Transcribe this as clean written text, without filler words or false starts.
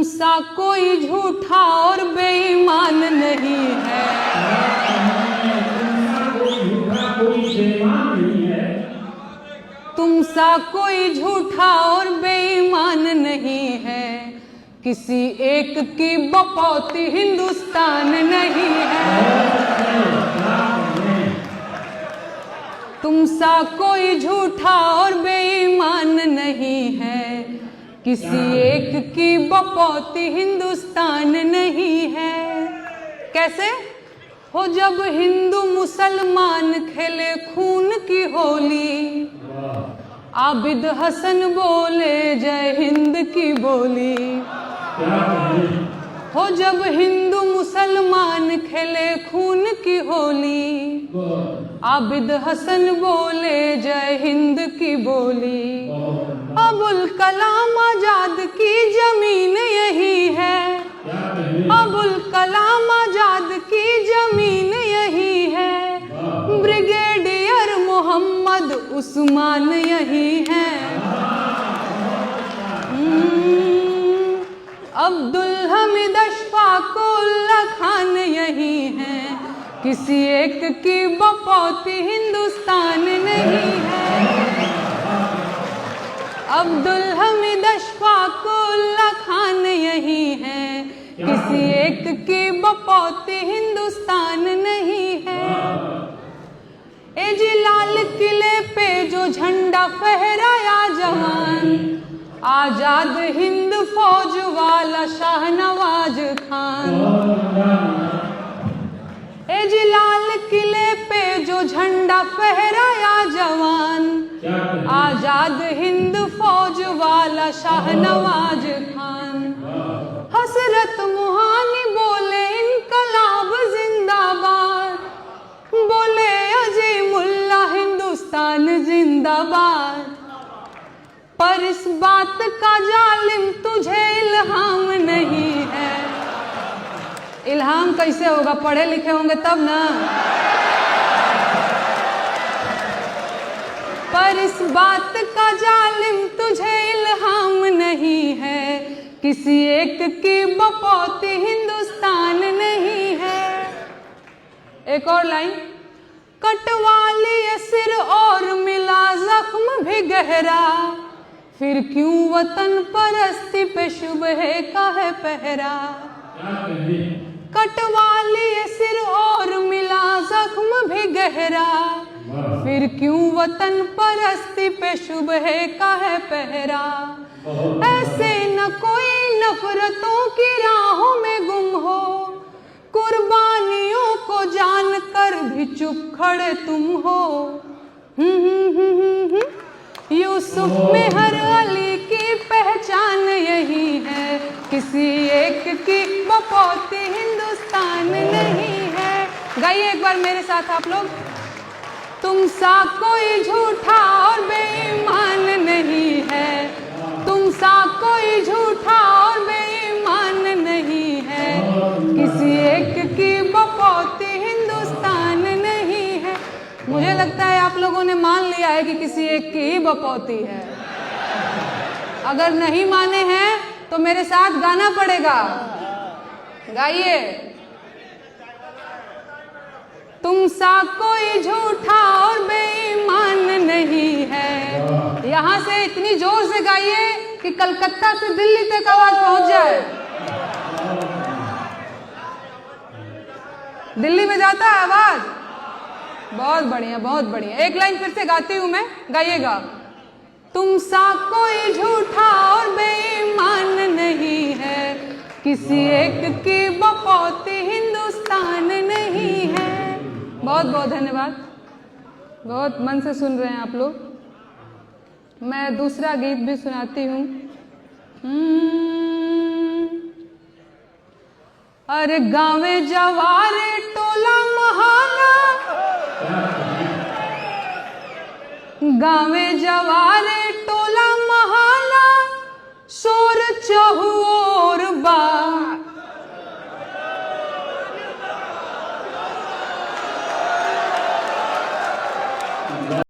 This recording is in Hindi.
सा कोई झूठा और बेईमान नहीं है। तुम सा कोई झूठा और बेईमान नहीं है। किसी एक की बपौती हिंदुस्तान नहीं है। तुम सा कोई झूठा और बेईमान नहीं है। किसी एक की बपौती हिंदुस्तान नहीं है। कैसे हो? जब हिंदू मुसलमान खेले खून की होली, आबिद हसन बोले जय हिंद की बोली। हो जब हिंदू मुसलमान खेले खून की होली, आबिद हसन बोले जय हिंद की बोली। अबुल कलाम आजाद की जमीन यही है। अबुल कलाम आजाद की जमीन यही है। ब्रिगेडियर मोहम्मद उस्मान यही है। अब्दुल हमीद अशफाक उल्ला खान यही है। किसी एक की बपौती हिंदुस्तान नहीं है। अब्दुल हमीद अशफाक उल्ला खान यही है। किसी एक की बपौती हिंदुस्तान नहीं है। ए जी लाल किले पे जो झंडा फहराया जवान, आजाद हिंद फौज वाला शाहनवाज खान। ए जी लाल किले पे जो झंडा फहराया जवान, आजाद हिंद फौज वाला शाहनवाज खान। हसरत मुहानी बोले इनकलाब जिंदाबाद, बोले अजीमुल्लाह हिंदुस्तान जिंदाबाद। पर इस बात का जालिम तुझे इल्हाम नहीं है। इल्हाम कैसे होगा? पढ़े लिखे होंगे तब ना। पर इस बात का जालिम तुझे इल्हाम नहीं है। किसी एक की बपौती हिंदुस्तान नहीं है। एक और लाइन। कटवा लिए सिर और मिला जख्म भी गहरा, फिर क्यों वतन परस्ती पे शुबह का है पहरा। कटवा लिए सिर और मिला जख्म भी गहरा, फिर क्यों वतन परस्ती पे शुबह का है पहरा। ऐसे न कोई नफरतों की राहों में गुम हो, कुर्बानियों को जान कर भी चुप खड़े तुम हो। यूसुफ में हर अली की पहचान यही है। किसी एक की बपौती हिंदुस्तान नहीं है। गाइए एक बार मेरे साथ आप लोग। तुम सा कोई झूठा और बेईमान नहीं है। तुम सा कोई झूठा और बेईमान नहीं है। किसी एक की बपौती हिंदुस्तान नहीं है। मुझे लगता है आप लोगों ने मान लिया है कि किसी एक की ही बपौती है। अगर नहीं माने हैं तो मेरे साथ गाना पड़ेगा। गाइए। तुम सा कोई झूठा और बेईमान नहीं है। यहाँ से इतनी जोर से गाइए कि कलकत्ता से दिल्ली तक आवाज पहुंच जाए। दिल्ली में जाता है आवाज? बहुत बढ़िया, बहुत बढ़िया। एक लाइन फिर से गाती हूं मैं, गाइएगा। तुम सा कोई झूठा और बेईमान नहीं है। किसी एक की बपौती हिंदुस्तान नहीं है। बहुत बहुत धन्यवाद। बहुत मन से सुन रहे हैं आप लोग। मैं दूसरा गीत भी सुनाती हूँ। अरे गावे जवारे टोला महाना, गावे जवारे टोला महाना, शोर चहुआ